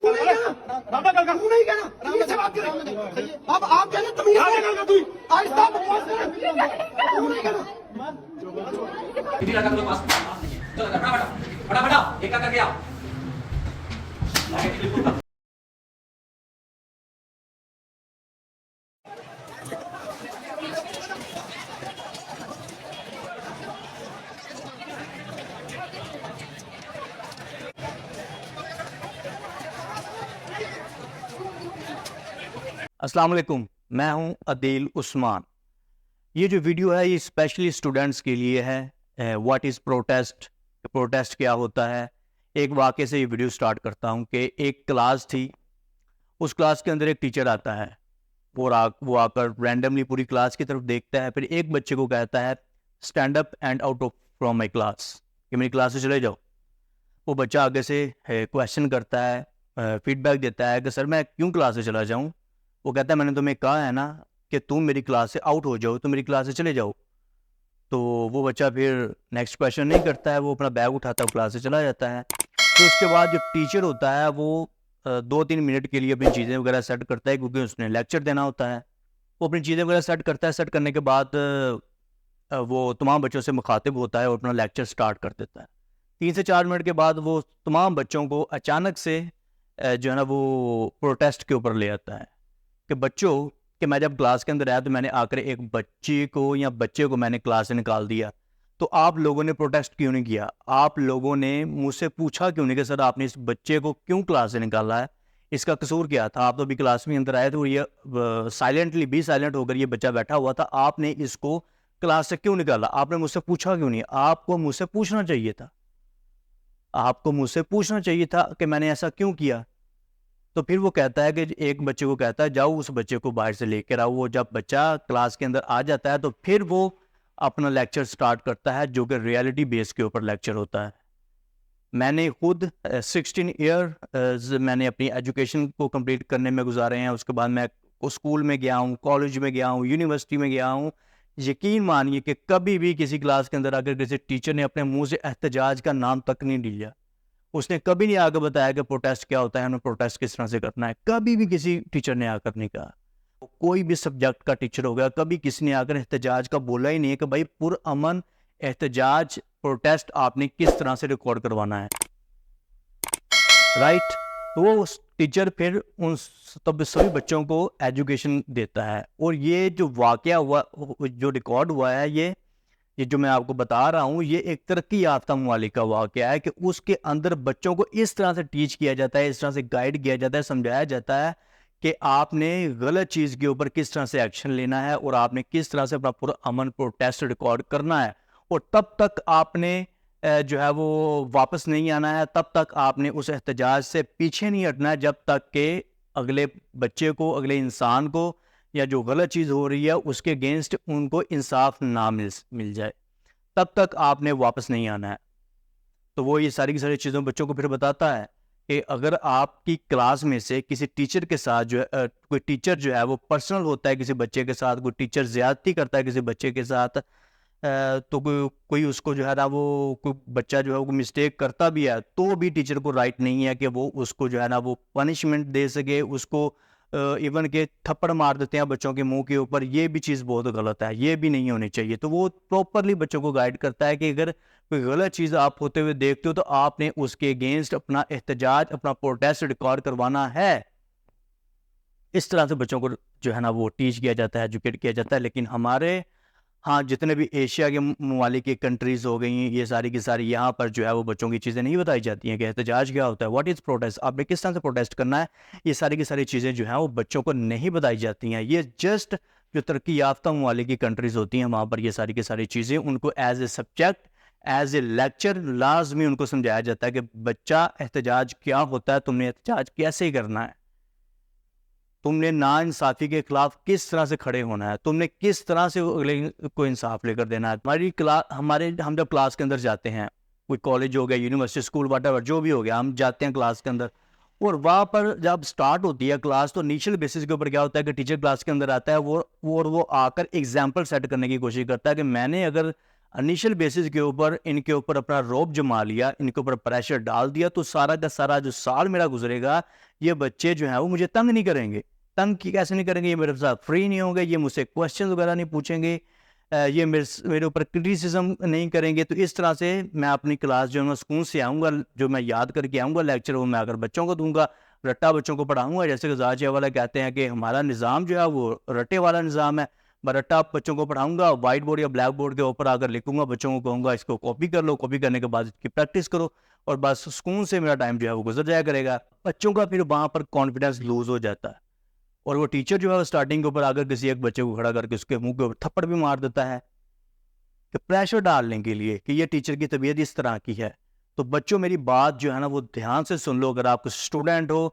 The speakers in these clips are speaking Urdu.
نہیں کہنا تمیز سے بات کریں اب آپ کہنا تمیز سے آہستہ بکواس کریں نہیں کہنا السلام علیکم، میں ہوں عدیل عثمان۔ یہ جو ویڈیو ہے یہ اسپیشلی اسٹوڈنٹس کے لیے ہے۔ واٹ از پروٹیسٹ، پروٹیسٹ کیا ہوتا ہے۔ ایک واقعے سے یہ ویڈیو سٹارٹ کرتا ہوں کہ ایک کلاس تھی، اس کلاس کے اندر ایک ٹیچر آتا ہے اور وہ آ کر رینڈملی پوری کلاس کی طرف دیکھتا ہے، پھر ایک بچے کو کہتا ہے stand up and out of from my class, کہ میری کلاس سے چلے جاؤ۔ وہ بچہ آگے سے کویشچن کرتا ہے، فیڈ بیک دیتا ہے کہ سر میں کیوں کلاس سے چلا جاؤں۔ وہ کہتا ہے میں نے تمہیں کہا ہے نا کہ تم میری کلاس سے آؤٹ ہو جاؤ، تم میری کلاس سے چلے جاؤ۔ تو وہ بچہ پھر نیکسٹ کویشچن نہیں کرتا ہے، وہ اپنا بیگ اٹھاتا ہے، کلاس سے چلا جاتا ہے۔ پھر اس کے بعد جو ٹیچر ہوتا ہے وہ 2-3 منٹ کے لیے اپنی چیزیں وغیرہ سیٹ کرتا ہے، کیونکہ اس نے لیکچر دینا ہوتا ہے۔ وہ اپنی چیزیں وغیرہ سیٹ کرتا ہے، سیٹ کرنے کے بعد وہ تمام بچوں سے مخاطب ہوتا ہے اور اپنا لیکچر سٹارٹ کر دیتا ہے۔ 3 سے 4 منٹ کے بعد وہ تمام بچوں کو اچانک سے جو ہے نا وہ پروٹیسٹ کے اوپر لے آتا ہے کہ بچوں، کہ میں جب کلاس کے اندر آیا تو میں نے آ کر ایک بچے کو میں نے کلاس سے نکال دیا، تو آپ لوگوں نے پروٹیسٹ کیوں نہیں کیا؟ آپ لوگوں نے مجھ سے پوچھا کیوں نہیں کہ سر آپ نے اس بچے کو کیوں کلاس سے نکالا ہے، اس کا قصور کیا تھا؟ آپ تو ابھی کلاس میں اندر آئے تھے اور یہ سائلنٹ ہو کر یہ بچہ بیٹھا ہوا تھا، آپ نے اس کو کلاس سے کیوں نکالا؟ آپ نے مجھ سے پوچھا کیوں نہیں؟ آپ کو مجھ سے پوچھنا چاہیے تھا، آپ کو مجھ سے پوچھنا چاہیے تھا کہ میں نے ایسا کیوں کیا۔ تو پھر وہ کہتا ہے کہ ایک بچے کو کہتا ہے جاؤ اس بچے کو باہر سے لے کر آؤ۔ وہ جب بچہ کلاس کے اندر آ جاتا ہے تو پھر وہ اپنا لیکچر سٹارٹ کرتا ہے، جو کہ ریالٹی بیس کے اوپر لیکچر ہوتا ہے۔ میں نے خود 16 ایئر میں نے اپنی ایجوکیشن کو کمپلیٹ کرنے میں گزارے ہیں۔ اس کے بعد میں اسکول میں گیا ہوں، کالج میں گیا ہوں، یونیورسٹی میں گیا ہوں۔ یقین مانیے کہ کبھی بھی کسی کلاس کے اندر اگر کسی ٹیچر نے اپنے منہ سے احتجاج کا نام تک نہیں لیا، اس نے کبھی نہیں آگے بتایا کہ پروٹیسٹ کیا ہوتا ہے، ہمیں پروٹیسٹ کس طرح سے کرنا ہے، کبھی بھی کسی ٹیچر نے آ کر نہیں کہا۔ کوئی بھی سبجیکٹ کا ٹیچر ہو گیا، کبھی کسی نے آ کر احتجاج کا بولا ہی نہیں ہے کہ بھائی پرامن احتجاج پروٹیسٹ آپ نے کس طرح سے ریکارڈ کروانا ہے، رائٹ؟ تو وہ ٹیچر پھر ان سبھی بچوں کو ایجوکیشن دیتا ہے۔ اور یہ جو واقعہ ہوا، جو ریکارڈ ہوا ہے، یہ جو میں آپ کو بتا رہا ہوں، یہ ایک ترقی یافتہ ممالک کا واقعہ ہے کہ اس کے اندر بچوں کو اس طرح سے ٹیچ کیا جاتا ہے، اس طرح سے گائیڈ کیا جاتا ہے، سمجھایا جاتا ہے کہ آپ نے غلط چیز کے اوپر کس طرح سے ایکشن لینا ہے اور آپ نے کس طرح سے اپنا پورا امن پروٹیسٹ ریکارڈ کرنا ہے، اور تب تک آپ نے جو ہے وہ واپس نہیں آنا ہے، تب تک آپ نے اس احتجاج سے پیچھے نہیں ہٹنا ہے، جب تک کہ اگلے بچے کو، اگلے انسان کو، یا جو غلط چیز ہو رہی ہے اس کے اگینسٹ ان کو انصاف نہ مل جائے، تب تک آپ نے واپس نہیں آنا ہے۔ تو وہ یہ ساری کی ساری چیزوں بچوں کو پھر بتاتا ہے کہ اگر آپ کی کلاس میں سے کسی ٹیچر کے ساتھ جو ہے کوئی ٹیچر جو ہے وہ پرسنل ہوتا ہے کسی بچے کے ساتھ، کوئی ٹیچر زیادتی کرتا ہے کسی بچے کے ساتھ، تو کوئی اس کو جو ہے نا وہ کوئی بچہ جو ہے وہ مسٹیک کرتا بھی ہے، تو بھی ٹیچر کو رائٹ نہیں ہے کہ وہ اس کو جو ہے نا وہ پنشمنٹ دے سکے، اس کو ایون کہ تھپڑ مار دیتے ہیں بچوں کے منہ کے اوپر۔ یہ بھی چیز بہت غلط ہے، یہ بھی نہیں ہونی چاہیے۔ تو وہ پراپرلی بچوں کو گائیڈ کرتا ہے کہ اگر کوئی غلط چیز آپ ہوتے ہوئے دیکھتے ہو تو آپ نے اس کے اگینسٹ اپنا احتجاج، اپنا پروٹیسٹ ریکارڈ کروانا ہے۔ اس طرح سے بچوں کو جو ہے نا وہ ٹیچ کیا جاتا ہے، ایجوکیٹ کیا جاتا ہے۔ لیکن ہمارے جتنے بھی ایشیا کے ممالک کی کنٹریز ہو گئی ہیں، یہ ساری کی ساری، یہاں پر جو ہے وہ بچوں کی چیزیں نہیں بتائی جاتی ہیں کہ احتجاج کیا ہوتا ہے، واٹ از پروٹیسٹ، آپ نے کس طرح سے پروٹیسٹ کرنا ہے۔ یہ ساری کی ساری چیزیں جو ہیں وہ بچوں کو نہیں بتائی جاتی ہیں۔ یہ جسٹ جو ترقی یافتہ ممالک کی کنٹریز ہوتی ہیں وہاں پر یہ ساری کی ساری چیزیں ان کو as a subject, as a lecture لازمی ان کو سمجھایا جاتا ہے کہ بچہ احتجاج کیا ہوتا ہے، تم نے احتجاج کیسے کرنا ہے، تم نے ناانصافی کے خلاف کس طرح سے کھڑے ہونا ہے، تم نے کس طرح سے اگلے کو انصاف لے کر دینا ہے۔ ہم جب کلاس کے اندر جاتے ہیں، کوئی کالج ہو گیا، یونیورسٹی، اسکول، واٹ ایور جو بھی ہو گیا، ہم جاتے ہیں کلاس کے اندر، اور وہاں پر جب سٹارٹ ہوتی ہے کلاس تو انیشیل بیسس کے اوپر کیا ہوتا ہے کہ ٹیچر کلاس کے اندر آتا ہے وہ آ کر ایگزامپل سیٹ کرنے کی کوشش کرتا ہے کہ میں نے اگر انیشل بیسس کے اوپر ان کے اوپر اپنا روب جما لیا, ان کے اوپر پریشر ڈال دیا, تو سارا کا سارا جو سال میرا گزرے گا یہ بچے جو ہیں وہ مجھے تنگ نہیں کریں گے. تنگ کی کیسے نہیں کریں گے؟ یہ میرے ساتھ فری نہیں ہوں گے, یہ مجھ سے کوشچن وغیرہ نہیں پوچھیں گے, یہ میرے اوپر کرٹیسزم نہیں کریں گے. تو اس طرح سے میں اپنی کلاس جو ہے اسکول سے آؤں گا, جو میں یاد کر کے آؤں گا لیکچر, وہ میں اگر بچوں کو دوں گا, رٹا بچوں کو پڑھاؤں گا. جیسے کہ زاجیہ والا کہتے ہیں کہ ہمارا نظام جو ہے وہ رٹے والا نظام ہے, رٹا بچوں کو پڑھاؤں گا, وائٹ بورڈ یا بلیک بورڈ کے اوپر اگر لکھوں گا, بچوں کو کہوں گا اس کو کاپی کر لو, کاپی کرنے کے بعد اس کی پریکٹس کرو, اور بس اسکول سے میرا ٹائم جو ہے وہ گزر جایا کرے گا. بچوں کا پھر وہاں پر کانفیڈنس لوز ہو جاتا ہے, اور وہ ٹیچر جو ہے اسٹارٹنگ کے اوپر اگر کسی ایک بچے کو کھڑا کر کے اس کے منہ کے اوپر تھپڑ بھی مار دیتا ہے کہ پریشر ڈالنے کے لیے کہ یہ ٹیچر کی طبیعت اس طرح کی ہے. تو بچوں میری بات جو ہے نا وہ دھیان سے سن لو. اگر آپ اسٹوڈنٹ ہو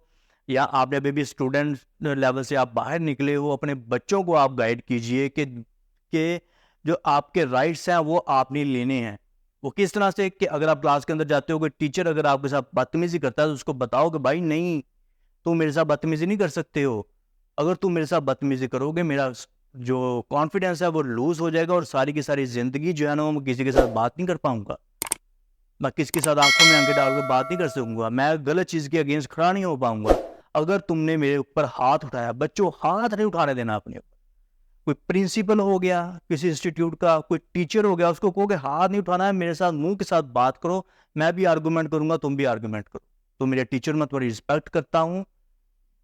یا آپ نے ابھی بھی اسٹوڈنٹ لیول سے آپ باہر نکلے ہو, اپنے بچوں کو آپ گائیڈ کیجئے کہ جو آپ کے رائٹس ہیں وہ آپ نے لینے ہیں. وہ کس طرح سے کہ اگر آپ کلاس کے اندر جاتے ہو, کہ ٹیچر اگر آپ کے ساتھ بدتمیزی کرتا ہے تو اس کو بتاؤ کہ بھائی نہیں, تم میرے ساتھ بدتمیزی نہیں کر سکتے ہو. اگر تم میرے ساتھ بدتمیزی کرو گے, میرا جو کانفیڈنس ہے وہ لوز ہو جائے گا, اور ساری کی ساری زندگی جو ہے نا میں کسی کے ساتھ بات نہیں کر پاؤں گا, میں کسی کے ساتھ آنکھوں میں آنکھیں ڈال کے بات نہیں کر سکوں گا, میں غلط چیز کے اگینسٹ کھڑا نہیں ہو پاؤں گا. اگر تم نے میرے اوپر ہاتھ اٹھایا, بچوں ہاتھ نہیں اٹھانے دینا اپنے اوپر. کوئی پرنسپل ہو گیا کسی انسٹیٹیوٹ کا, کوئی ٹیچر ہو گیا, اس کو کہو کہ ہاتھ نہیں اٹھانا ہے, میرے ساتھ منہ کے ساتھ بات کرو, میں بھی آرگومنٹ کروں گا, تم بھی آرگومنٹ کرو. تو میرے ٹیچر میں تمہاری رسپیکٹ کرتا ہوں,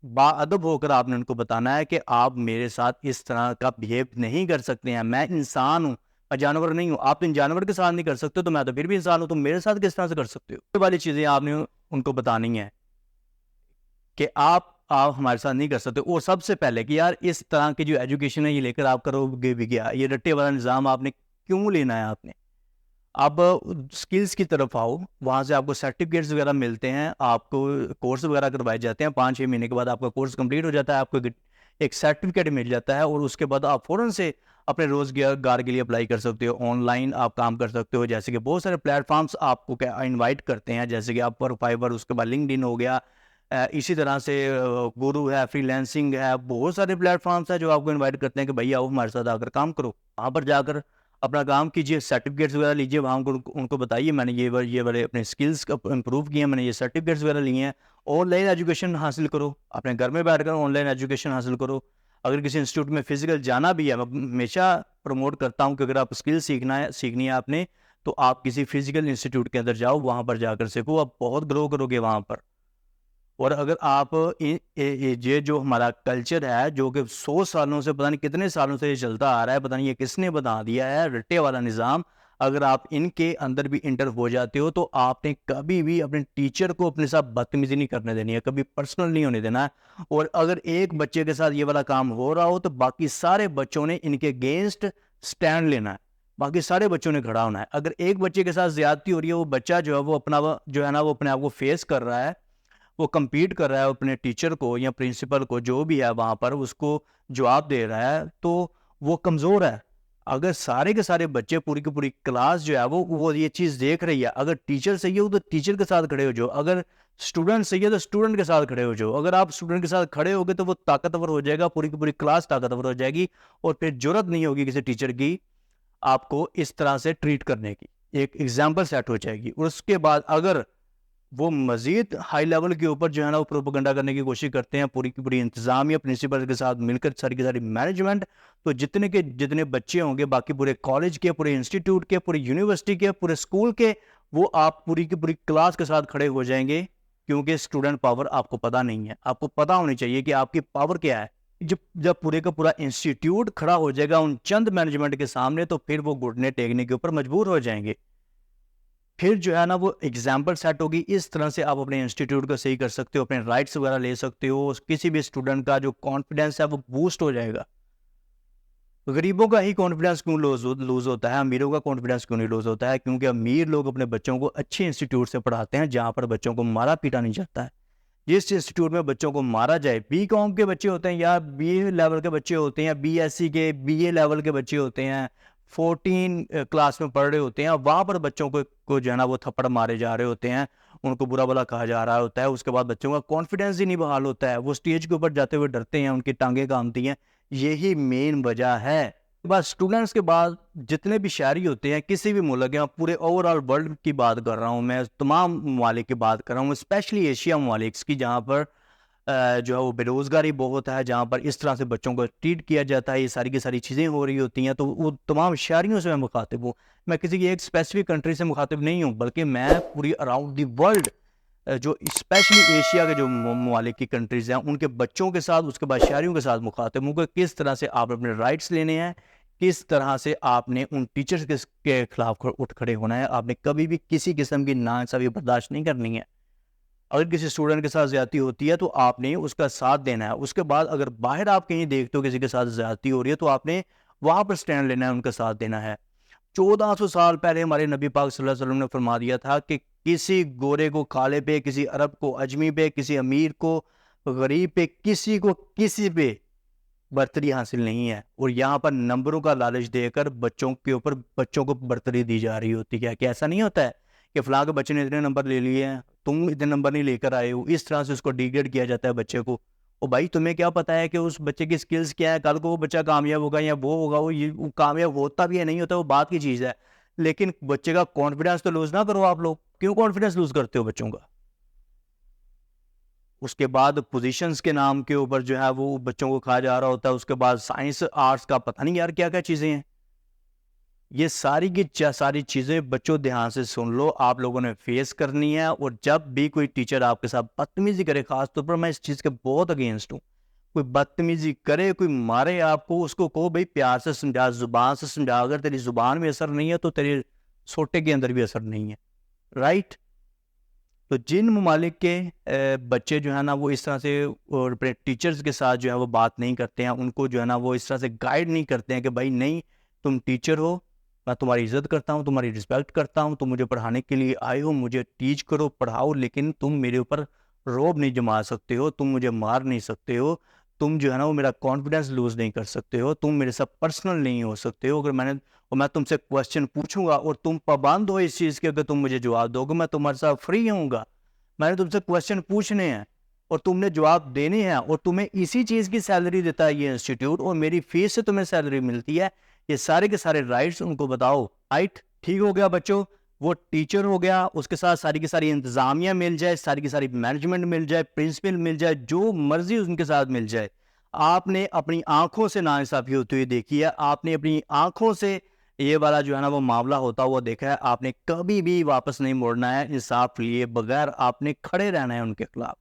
با ادب ہو کر آپ نے ان کو بتانا ہے کہ آپ میرے ساتھ اس طرح کا بہیو نہیں کر سکتے ہیں, میں انسان ہوں, میں جانور نہیں ہوں. آپ ان جانور کے ساتھ نہیں کر سکتے تو میں تو پھر بھی انسان ہوں, تو میرے ساتھ کس طرح سے کر سکتے ہو؟ یہ والی چیزیں آپ نے ان کو بتانی ہیں کہ آپ ہمارے ساتھ نہیں کر سکتے. اور سب سے پہلے کہ یار اس طرح کی جو ایجوکیشن ہے یہ لے کر آپ کرو گے بھی کیا, یہ رٹے والا نظام آپ نے کیوں لینا ہے؟ آپ نے اب سکلز کی طرف آؤ, وہاں سے آپ کو سرٹیفکیٹس وغیرہ ملتے ہیں, آپ کو کورس وغیرہ کروائے جاتے ہیں, 5-6 مہینے کے بعد آپ کا کورس کمپلیٹ ہو جاتا ہے, آپ کو ایک سرٹیفکیٹ مل جاتا ہے, اور اس کے بعد آپ فوراً سے اپنے روزگار کے لیے اپلائی کر سکتے ہو, آن لائن آپ کام کر سکتے ہو. جیسے کہ بہت سارے پلیٹ فارمس آپ کو انوائٹ کرتے ہیں, جیسے کہ آپ پر فائبر, اس کے بعد لنکڈ ان ہو گیا, اسی طرح سے گورو ہے, فری لینسنگ ہے, بہت سارے پلیٹ فارمس ہیں جو آپ کو انوائٹ کرتے ہیں کہ بھائی آؤ ہمارے ساتھ آ کر کام کرو. وہاں پر جا کر اپنا کام کیجئے, سرٹیفکیٹس وغیرہ لیجئے, وہاں ان کو بتائیے میں نے یہ بڑے اپنے سکلز کا امپروو کیے ہیں, میں نے یہ سرٹیفکیٹس وغیرہ لیے ہیں. آن لائن ایجوکیشن حاصل کرو, اپنے گھر میں بیٹھ کر آن لائن ایجوکیشن حاصل کرو. اگر کسی انسٹیٹیوٹ میں فزیکل جانا بھی ہے, میں ہمیشہ پروموٹ کرتا ہوں کہ اگر آپ اسکل سیکھنی ہے آپ نے, تو آپ کسی فزیکل انسٹیٹیوٹ کے اندر جاؤ, وہاں پر جا کر سیکھو, آپ بہت گرو کرو گے وہاں پر. اور اگر آپ یہ جو ہمارا کلچر ہے جو کہ 100 سالوں سے, پتہ نہیں کتنے سالوں سے یہ چلتا آ رہا ہے, پتہ نہیں یہ کس نے بتا دیا ہے, رٹے والا نظام, اگر آپ ان کے اندر بھی انٹر ہو جاتے ہو تو آپ نے کبھی بھی اپنے ٹیچر کو اپنے ساتھ بدتمیزی نہیں کرنے دینی ہے, کبھی پرسنل نہیں ہونے دینا ہے. اور اگر ایک بچے کے ساتھ یہ والا کام ہو رہا ہو تو باقی سارے بچوں نے ان کے اگینسٹ سٹینڈ لینا ہے, باقی سارے بچوں نے کھڑا ہونا ہے. اگر ایک بچے کے ساتھ زیادتی ہو رہی ہے, وہ بچہ جو ہے وہ اپنا جو ہے نا وہ اپنے آپ کو فیس کر رہا ہے, وہ کمپیٹ کر رہا ہے اپنے ٹیچر کو یا پرنسپل کو, جو بھی ہے وہاں پر اس کو جواب دے رہا ہے, تو وہ کمزور ہے. اگر سارے کے سارے بچے, پوری کی پوری کلاس جو ہے وہ یہ چیز دیکھ رہی ہے, اگر ٹیچر صحیح ہو تو ٹیچر کے ساتھ کھڑے ہو جاؤ, اگر اسٹوڈنٹ صحیح ہے تو اسٹوڈنٹ کے ساتھ کھڑے ہو جاؤ. اگر آپ اسٹوڈنٹ کے ساتھ کھڑے ہوگے تو وہ طاقتور ہو جائے گا, پوری کی پوری کلاس طاقتور ہو جائے گی, اور پھر جرات نہیں ہوگی کسی ٹیچر کی آپ کو اس طرح سے ٹریٹ کرنے کی, ایک ایگزامپل سیٹ ہو جائے گی. اور اس کے بعد اگر وہ مزید ہائی لیول کے اوپر جو ہے نا وہ پروپیگنڈا کرنے کی کوشش کرتے ہیں, پوری کی پوری انتظامیہ پرنسپل کے ساتھ مل کر ساری کی ساری مینجمنٹ, تو جتنے بچے ہوں گے باقی پورے کالج کے, پورے انسٹیٹیوٹ کے, پورے یونیورسٹی کے, پورے اسکول کے, وہ آپ پوری کی پوری کلاس کے ساتھ کھڑے ہو جائیں گے, کیونکہ اسٹوڈنٹ پاور آپ کو پتہ نہیں ہے. آپ کو پتہ ہونی چاہیے کہ آپ کی پاور کیا ہے. جب پورے کا پورا انسٹیٹیوٹ کھڑا ہو جائے گا ان چند مینجمنٹ کے سامنے, تو پھر وہ گھٹنے ٹیکنے کے اوپر مجبور ہو جائیں گے. پھر جو ہے نا وہ ایگزامپل سیٹ ہوگی. اس طرح سے آپ اپنے انسٹیٹیوٹ کو صحیح کر سکتے ہو, اپنے رائٹس وغیرہ لے سکتے ہو, کسی بھی اسٹوڈنٹ کا جو کانفیڈنس ہے وہ بوسٹ ہو جائے گا. غریبوں کا ہی کانفیڈنس کیوں لوز ہوتا ہے, امیروں کا کانفیڈنس کیوں نہیں لوز ہوتا ہے؟ کیونکہ امیر لوگ اپنے بچوں کو اچھے انسٹیٹیوٹ سے پڑھاتے ہیں جہاں پر بچوں کو مارا پیٹا نہیں جاتا ہے. جس انسٹیٹیوٹ میں بچوں کو مارا جائے, بی کام کے بچے ہوتے ہیں یا بی اے لیول کے بچے ہوتے ہیں, بی ایس سی کے, بی اے لیول کے بچے ہوتے ہیں, 14 کلاس میں پڑھ رہے ہوتے ہیں, وہاں پر بچوں کو جو ہے نا وہ تھپڑ مارے جا رہے ہوتے ہیں, ان کو برا بلا کہا جا رہا ہوتا ہے. اس کے بعد بچوں کا کانفیڈنس ہی نہیں بحال ہوتا ہے, وہ اسٹیج کے اوپر جاتے ہوئے ڈرتے ہیں, ان کی ٹانگیں کامتی ہیں. یہی مین وجہ ہے بس اسٹوڈنٹس کے بعد جتنے بھی شہری ہوتے ہیں کسی بھی ملک میں، پورے اوور آل ورلڈ کی بات کر رہا ہوں میں، تمام ممالک کی بات کر رہا ہوں، اسپیشلی ایشیا ممالک کی، جہاں پر جو ہے وہ بے روزگاری بہت ہے، جہاں پر اس طرح سے بچوں کو ٹریٹ کیا جاتا ہے، یہ ساری کی ساری چیزیں ہو رہی ہوتی ہیں، تو وہ تمام شہریوں سے میں مخاطب ہوں. میں کسی کی ایک اسپیسیفک کنٹری سے مخاطب نہیں ہوں، بلکہ میں پوری اراؤنڈ دی ورلڈ جو اسپیشلی ایشیا کے جو ممالک کی کنٹریز ہیں ان کے بچوں کے ساتھ، اس کے بعد شہریوں کے ساتھ مخاطب ہوں کہ کس طرح سے آپ اپنے رائٹس لینے ہیں، کس طرح سے آپ نے ان ٹیچرز کے خلاف اٹھ کھڑے ہونا ہے. آپ نے کبھی بھی کسی قسم کی ناانصافی برداشت نہیں کرنی ہے. اگر کسی اسٹوڈنٹ کے ساتھ زیادتی ہوتی ہے تو آپ نے اس کا ساتھ دینا ہے. اس کے بعد اگر باہر آپ کہیں دیکھتے ہو کسی کے ساتھ زیادتی ہو رہی ہے تو آپ نے وہاں پر سٹینڈ لینا ہے، ان کا ساتھ دینا ہے. 1400 سال پہلے ہمارے نبی پاک صلی اللہ علیہ وسلم نے فرما دیا تھا کہ کسی گورے کو کالے پہ، کسی عرب کو اجمی پہ، کسی امیر کو غریب پہ، کسی پہ برتری حاصل نہیں ہے. اور یہاں پر نمبروں کا لالچ دے کر بچوں کو برتری دی جا رہی ہوتی ہے. کہ ایسا نہیں ہوتا ہے کہ فلاں کے بچے نے اتنے نمبر لے لیے ہیں، تم اتنے نمبر نہیں لے کر آئے ہو، اس طرح سے اس کو ڈیگریڈ کیا جاتا ہے بچے کو. اور بھائی تمہیں کیا پتا ہے کہ اس بچے کی سکلز کیا ہے، کل کو وہ بچہ کامیاب ہوگا یا وہ ہوگا، وہ کامیاب ہوتا بھی ہے نہیں ہوتا، وہ بات کی چیز ہے. لیکن بچے کا کانفیڈنس تو لوز نہ کرو. آپ لوگ کیوں کانفیڈنس لوز کرتے ہو بچوں کا؟ اس کے بعد پوزیشنز کے نام کے اوپر جو ہے وہ بچوں کو کھایا جا رہا ہوتا ہے. اس کے بعد سائنس آرٹس کا پتہ نہیں یار کیا کیا چیزیں ہیں. یہ ساری کی ساری چیزیں بچوں دھیان سے سن لو، آپ لوگوں نے فیس کرنی ہے. اور جب بھی کوئی ٹیچر آپ کے ساتھ بدتمیزی کرے، خاص طور پر میں اس چیز کے بہت اگینسٹ ہوں، کوئی بدتمیزی کرے، کوئی مارے آپ کو، اس کو کہو بھائی پیار سے سمجھا، زبان سے سمجھا. اگر تیری زبان میں اثر نہیں ہے تو تیرے سوٹے کے اندر بھی اثر نہیں ہے. رائٹ؟ تو جن ممالک کے بچے جو ہے نا وہ اس طرح سے اپنے ٹیچرز کے ساتھ جو ہے وہ بات نہیں کرتے ہیں، ان کو جو ہے نا وہ اس طرح سے گائیڈ نہیں کرتے ہیں کہ بھائی نہیں، تم ٹیچر ہو، میں تمہاری عزت کرتا ہوں، تمہاری رسپیکٹ کرتا ہوں، تم مجھے پڑھانے کے لیے آئے ہو، مجھے ٹیچ کرو، پڑھاؤ، لیکن تم میرے اوپر روب نہیں جما سکتے ہو، تم مجھے مار نہیں سکتے ہو، تم جو ہے نا وہ میرا کانفیڈنس لوز نہیں کر سکتے ہو، تم میرے ساتھ پرسنل نہیں ہو سکتے ہو. اگر میں تم سے کوشچن پوچھوں گا اور تم پابند ہو اس چیز کے، اگر تم مجھے جواب دو گے میں تمہارے ساتھ فری ہوں گا. میں نے تم سے کوشچن پوچھنے ہیں اور تم نے جواب دینے ہیں، اور تمہیں اسی چیز کی سیلری دیتا ہے یہ انسٹیٹیوٹ، اور میری فیس سے تمہیں سیلری ملتی ہے. یہ سارے کے سارے رائٹس ان کو بتاؤ. رائٹ؟ ٹھیک ہو گیا بچوں؟ وہ ٹیچر ہو گیا، اس کے ساتھ ساری کی ساری انتظامیہ مل جائے، ساری کی ساری مینجمنٹ مل جائے، پرنسپل مل جائے، جو مرضی ان کے ساتھ مل جائے. آپ نے اپنی آنکھوں سے ناانصافی ہوتی ہوئی دیکھی ہے، آپ نے اپنی آنکھوں سے یہ والا جو ہے نا وہ معاملہ ہوتا ہوا دیکھا ہے. آپ نے کبھی بھی واپس نہیں موڑنا ہے، انصاف لیے بغیر آپ نے کھڑے رہنا ہے ان کے خلاف.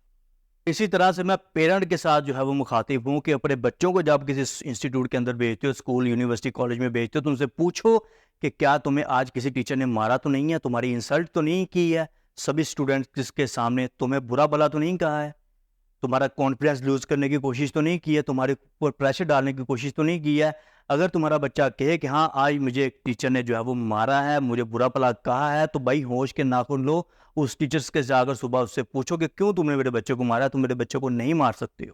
اسی طرح سے میں پیرنٹ کے ساتھ جو ہے وہ مخاطب ہوں کہ اپنے بچوں کو جب کسی انسٹیٹیوٹ کے اندر بھیجتے ہو، اسکول، یونیورسٹی، کالج میں بھیجتے ہو، تو ان سے پوچھو کہ کیا تمہیں آج کسی ٹیچر نے مارا تو نہیں ہے، تمہاری انسلٹ تو نہیں کی ہے سبھی اسٹوڈنٹس کے سامنے، تمہیں برا بلا تو نہیں کہا ہے، تمہارا کانفیڈنس لوز کرنے کی کوشش تو نہیں کی ہے، تمہارے اوپر پریشر ڈالنے کی کوشش تو نہیں کی ہے. اگر تمہارا بچہ کہے کہ ہاں آج مجھے ایک ٹیچر نے جو ہے وہ مارا ہے، مجھے برا بلا کہا ہے، تو بھائی ہوش کے ناخن لو، اس ٹیچرز کے جا کر صبح اس سے پوچھو کہ کیوں تم نے میرے بچے کو مارا، تم میرے بچے کو نہیں مار سکتے ہو.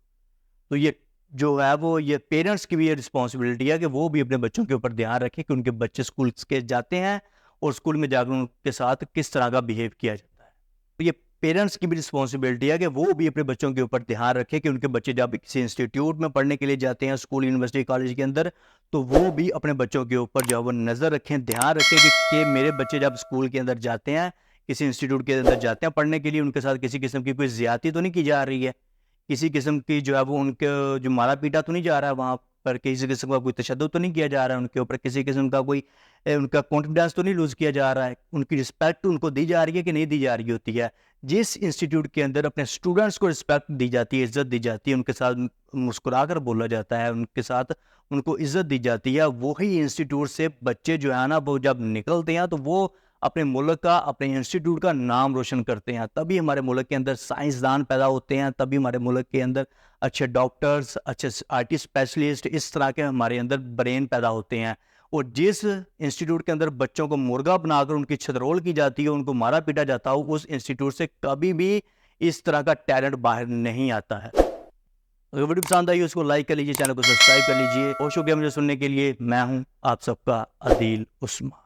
تو یہ جو ہے وہ یہ پیرنٹس کی بھی یہ رسپانسبلٹی ہے کہ وہ بھی اپنے بچوں کے اوپر دھیان رکھیں کہ ان کے بچے اسکول کے جاتے ہیں اور اسکول میں جا کر ان کے ساتھ کس طرح کا بیہیو کیا جاتا ہے. تو یہ پیرنٹس کی بھی رسپانسبلٹی ہے کہ وہ بھی اپنے بچوں کے اوپر دھیان رکھیں کہ ان کے بچے جب کسی انسٹیٹیوٹ میں پڑھنے کے لیے جاتے ہیں، اسکول، یونیورسٹی، کالج کے اندر، تو وہ بھی اپنے بچوں کے اوپر جو ہے وہ نظر رکھیں، دھیان رکھیں کہ میرے بچے جب اسکول کے اندر جاتے ہیں، کسی انسٹیٹیوٹ کے اندر جاتے ہیں پڑھنے کے لیے، ان کے ساتھ کسی قسم کی کوئی زیادتی تو نہیں کی جا رہی ہے، کسی قسم کی جو ہے وہ ان کے جو مارا پیٹا تو نہیں جا رہا ہے وہاں پر، کسی قسم کا کوئی تشدد تو نہیں کیا جا رہا ہے ان کے اوپر، کسی قسم کا کوئی ان کا کانفیڈنس تو نہیں لوز کیا جا رہا ہے، ان کی رسپیکٹ ان کو دی جا رہی ہے کہ نہیں دی جا رہی ہوتی ہے. جس انسٹیٹیوٹ کے اندر اپنے اسٹوڈنٹس کو رسپیکٹ دی جاتی ہے، عزت دی جاتی ہے، ان کے ساتھ مسکرا کر بولا جاتا ہے، ان کے ساتھ ان کو عزت دی جاتی ہے، وہی انسٹیٹیوٹ سے بچے جو ہے نا وہ جب نکلتے ہیں تو وہ اپنے ملک کا، اپنے انسٹیٹیوٹ کا نام روشن کرتے ہیں. تبھی ہمارے ملک کے اندر سائنسدان پیدا ہوتے ہیں، تبھی ہمارے ملک کے اندر اچھے ڈاکٹرز، اچھے آئی ٹی اسپیشلسٹ، اس طرح کے ہمارے اندر برین پیدا ہوتے ہیں. اور جس انسٹیٹیوٹ کے اندر بچوں کو مرغا بنا کر ان کی چھدرول کی جاتی ہے، ان کو مارا پیٹا جاتا ہو، اس انسٹیٹیوٹ سے کبھی بھی اس طرح کا ٹیلنٹ باہر نہیں آتا ہے. اگر ویڈیو پسند آئی اس کو لائک کر لیجیے، چینل کو سبسکرائب کر لیجیے. بہت شکریہ مجھے سننے کے لیے. میں ہوں آپ سب کا عدیل عثمان.